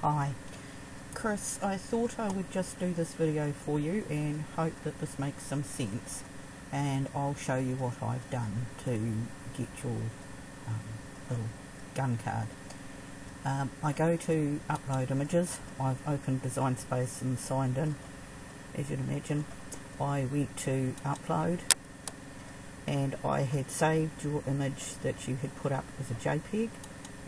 Hi, Chris. I thought I would just do this video for you and hope that this makes some sense, and I'll show you what I've done to get your little gun card. I go to upload images. I've opened Design Space and signed in, as you'd imagine. I went to upload and I had saved your image that you had put up as a JPEG,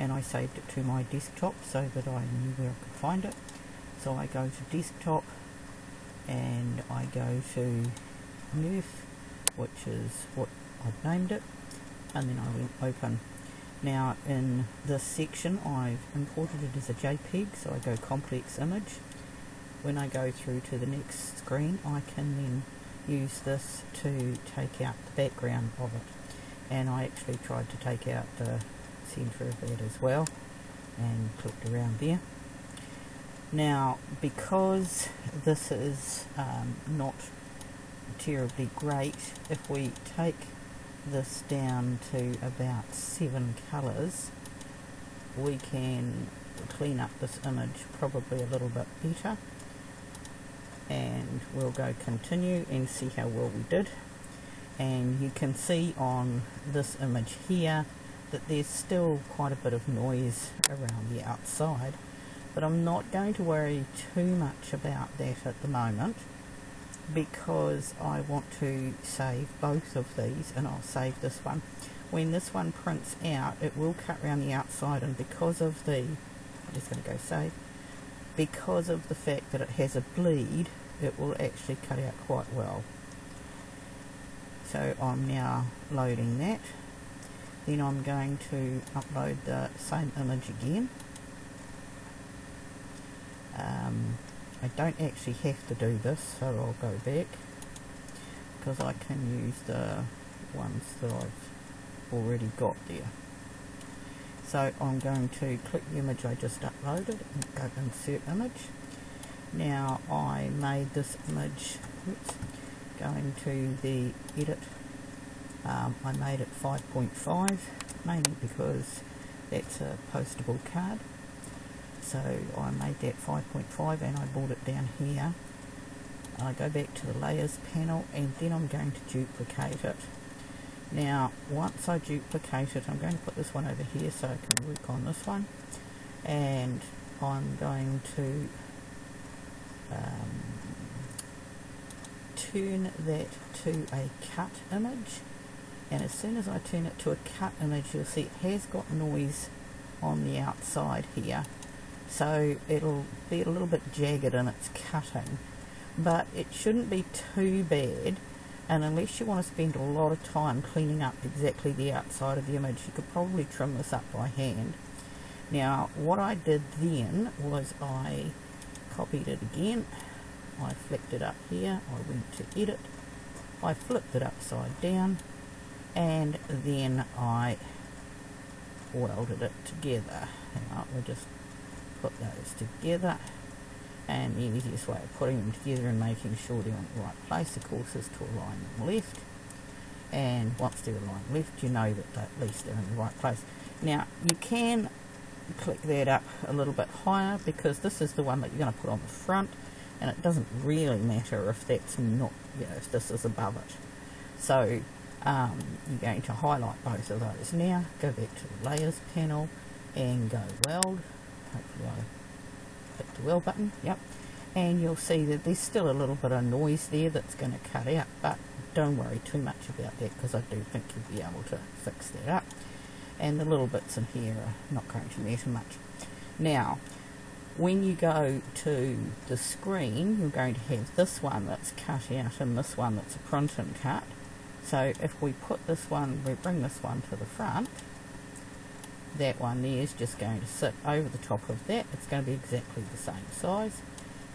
and I saved it to my desktop so that I knew where I could find it. So I go to desktop and I go to Nerf, which is what I've named it, and then I went open. Now in this section I've imported it as a JPEG, so I go complex image. When I go through to the next screen, I can then use this to take out the background of it, and I actually tried to take out the centre of that as well and clicked around there. Now because this is not terribly great, if we take this down to about 7 colours, we can clean up this image probably a little bit better, and we'll go continue and see how well we did. And you can see on this image here that there's still quite a bit of noise around the outside, but I'm not going to worry too much about that at the moment, because I want to save both of these, and I'll save this one. When this one prints out, it will cut around the outside, and because of the, I'm just going to go save, because of the fact that it has a bleed, it will actually cut out quite well. So I'm now loading that. Then I'm going to upload the same image again. I don't actually have to do this, so I'll go back, because I can use the ones that I've already got there. So I'm going to click the image I just uploaded and go insert image. Now I made this image, going to the edit, I made it 5.5, mainly because that's a postable card. So I made that 5.5 and I brought it down here. I go back to the layers panel and then I'm going to duplicate it. Now once I duplicate it, I'm going to put this one over here so I can work on this one, and I'm going to turn that to a cut image, and as soon as I turn it to a cut image, you'll see it has got noise on the outside here, so it'll be a little bit jagged in its cutting, but it shouldn't be too bad. And unless you want to spend a lot of time cleaning up exactly the outside of the image, you could probably trim this up by hand. Now what I did then was I copied it again, I flicked it up here, I went to edit, I flipped it upside down, and then I welded it together. Now we'll just put those together, and the easiest way of putting them together and making sure they're in the right place, of course, is to align them left. And once they're aligned left, you know that at least they're in the right place. Now you can click that up a little bit higher, because this is the one that you're going to put on the front, and it doesn't really matter if that's not, if this is above it. So you're going to highlight both of those. Now go back to the layers panel and go weld. Hopefully I hit the weld button, yep, and you'll see that there's still a little bit of noise there that's going to cut out, but don't worry too much about that, because I do think you'll be able to fix that up, and the little bits in here are not going to matter much. Now when you go to the screen, you're going to have this one that's cut out and this one that's a print and cut. So if we put this one, we bring this one to the front, that one there is just going to sit over the top of that. It's going to be exactly the same size,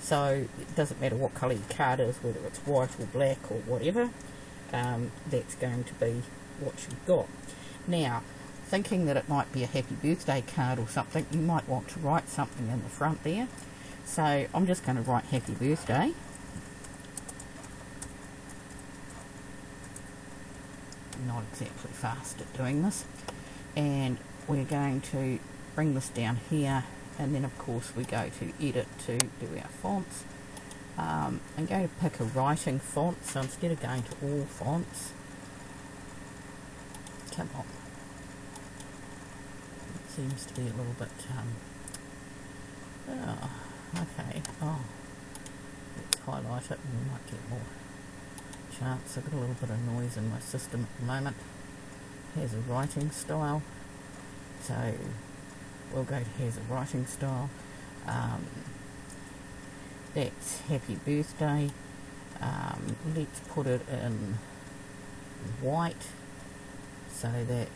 so it doesn't matter what colour your card is, whether it's white or black or whatever, that's going to be what you've got. Now thinking that it might be a happy birthday card or something, you might want to write something in the front there, so I'm just going to write happy birthday. Not exactly fast at doing this, and we're going to bring this down here and then of course we go to edit to do our fonts. I'm going to pick a writing font, so instead of going to all fonts, come on, it seems to be a little bit, oh, okay, oh, let's highlight it and we might get more chance. I've got a little bit of noise in my system at the moment. Here's a writing style, so we'll go to here's a writing style. That's happy birthday. Let's put it in white so that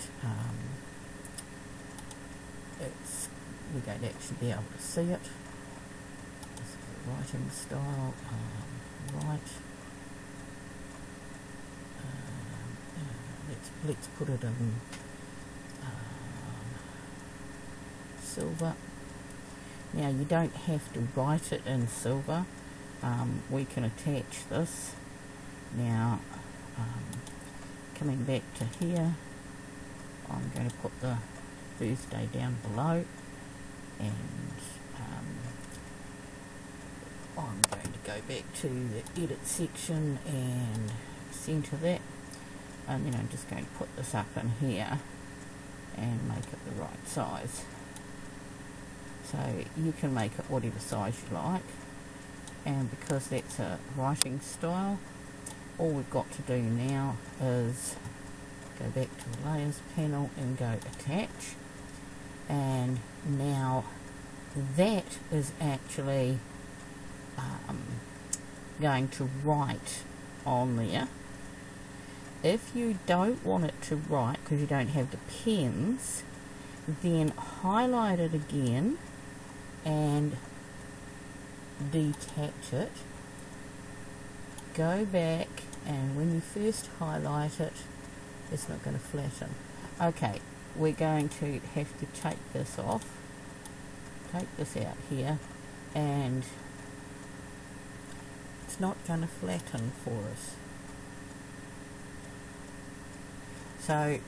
we're going to actually be able to see it. This is the writing style, right. Let's put it in silver. Now you don't have to write it in silver. We can attach this. Now coming back to here, I'm going to put the birthday down below, and I'm going to go back to the edit section and center that, and then I'm just going to put this up in here and make it the right size. So you can make it whatever size you like, and because that's a writing style, all we've got to do now is go back to the layers panel and go attach, and now that is actually going to write on there. If you don't want it to write because you don't have the pens, then highlight it again and detach it. Go back, and when you first highlight it, it's not going to flatten. Okay, we're going to have to take this off. Take this out here, and it's not going to flatten for us. So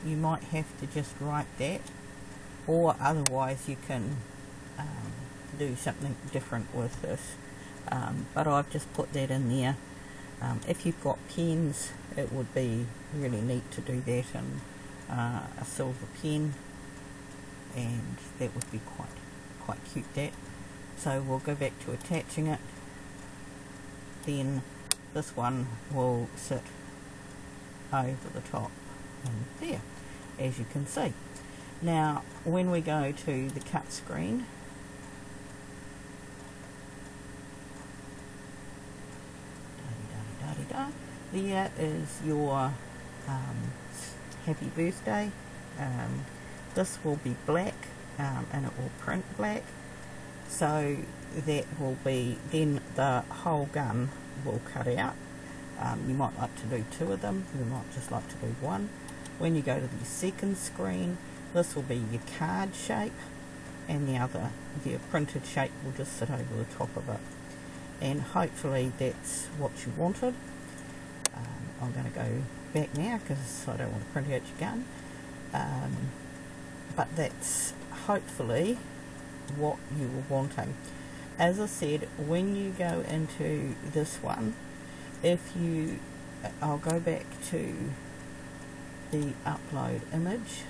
you might have to just write that, or otherwise you can do something different with this. But I've just put that in there. If you've got pens, it would be really neat to do that in a silver pen, and that would be quite cute, that. So we'll go back to attaching it. Then this one will sit over the top and there, as you can see. Now when we go to the cut screen, there is your happy birthday. This will be black, and it will print black, so that will be, then the whole gun will cut out. You might like to do two of them, you might just like to do one. When you go to the second screen, this will be your card shape, and the printed shape will just sit over the top of it, and hopefully that's what you wanted. I'm going to go back now because I don't want to print out your gun, but that's hopefully what you were wanting. As I said, when you go into this one, I'll go back to the upload image,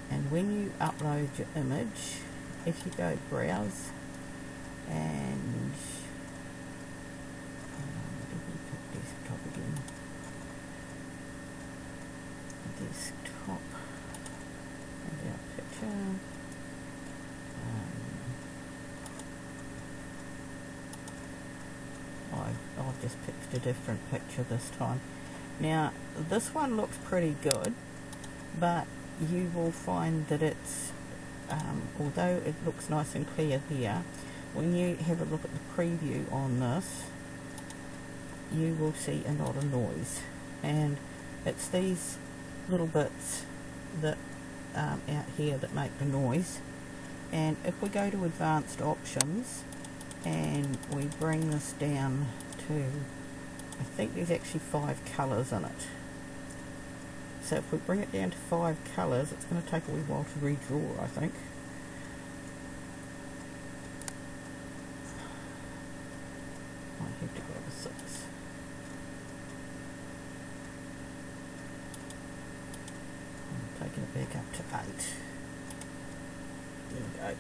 and when you upload your image, if you go browse and desktop and our picture, I've just picked a different picture this time. Now this one looks pretty good, but you will find that it's although it looks nice and clear here, when you have a look at the preview on this, you will see a lot of noise, and it's these little bits that out here that make the noise. And if we go to advanced options and we bring this down to, I think there's actually 5 colours in it, so if we bring it down to 5 colours, it's going to take a wee while to redraw, I think. I have to grab a 6. I'm taking it back up to 8. There we go.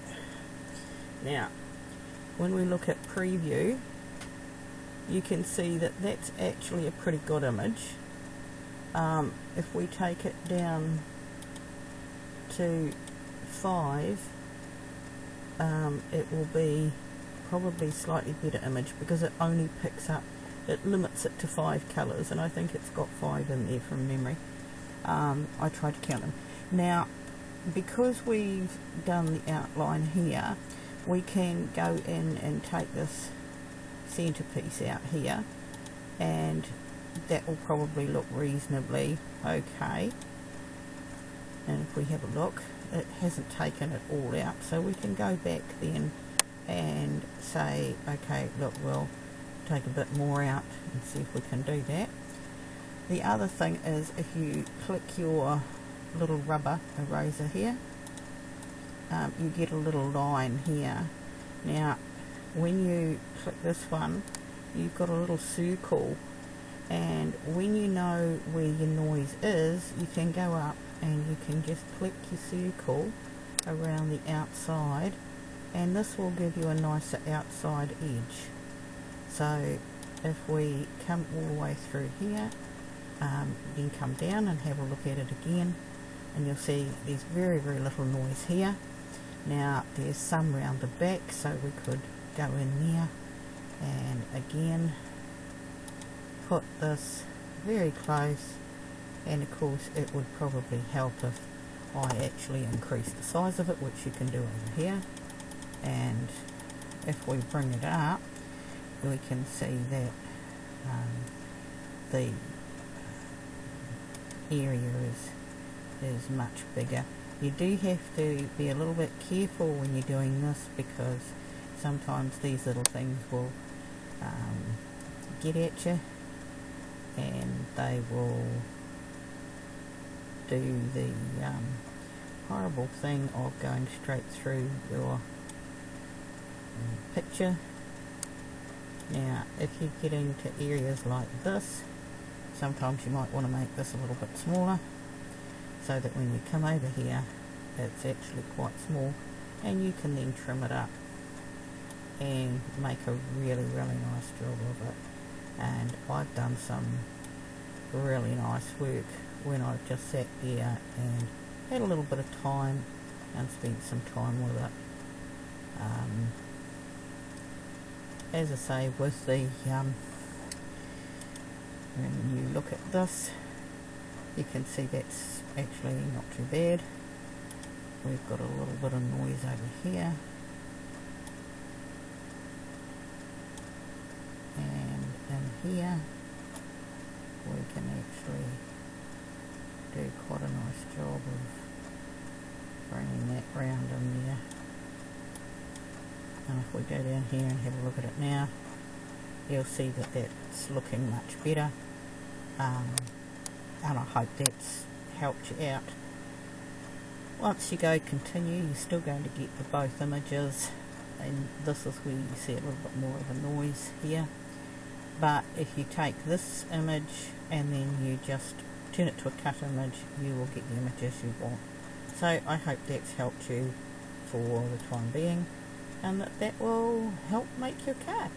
Now, when we look at preview, you can see that that's actually a pretty good image. If we take it down to 5, it will be probably slightly better image because it only picks up, it limits it to 5 colours, and I think it's got 5 in there from memory. I tried to count them. Now, because we've done the outline here, we can go in and take this centerpiece out here, and that will probably look reasonably okay. And if we have a look, it hasn't taken it all out, so we can go back then and say, okay, look, we'll take a bit more out and see if we can do that. The other thing is, if you click your little rubber eraser here, you get a little line here. Now, when you click this one, you've got a little circle, and when you know where your noise is, you can go up and you can just click your circle around the outside, and this will give you a nicer outside edge. So if we come all the way through here, then come down and have a look at it again, and you'll see there's very, very little noise here. Now there's some round the back, so we could go in there and again put this very close, and of course it would probably help if I actually increase the size of it, which you can do over here. And if we bring it up, we can see that the area is much bigger. You do have to be a little bit careful when you're doing this, because sometimes these little things will get at you, and they will do the horrible thing of going straight through your picture. Now, if you get into areas like this, sometimes you might want to make this a little bit smaller, so that when you come over here, it's actually quite small, and you can then trim it up and make a really, really nice job of it. And I've done some really nice work when I've just sat there and had a little bit of time and spent some time with it. As I say, with the when you look at this, you can see that's actually not too bad. We've got a little bit of noise over here, and in here we can actually do quite a nice job of bringing that round in there. And if we go down here and have a look at it now, you'll see that that's looking much better, and I hope that's helped you out. Once you go continue, you're still going to get the both images, and this is where you see a little bit more of a noise here. But if you take this image and then you just turn it to a cut image, you will get the images you want. So I hope that's helped you for the time being, and that will help make your car.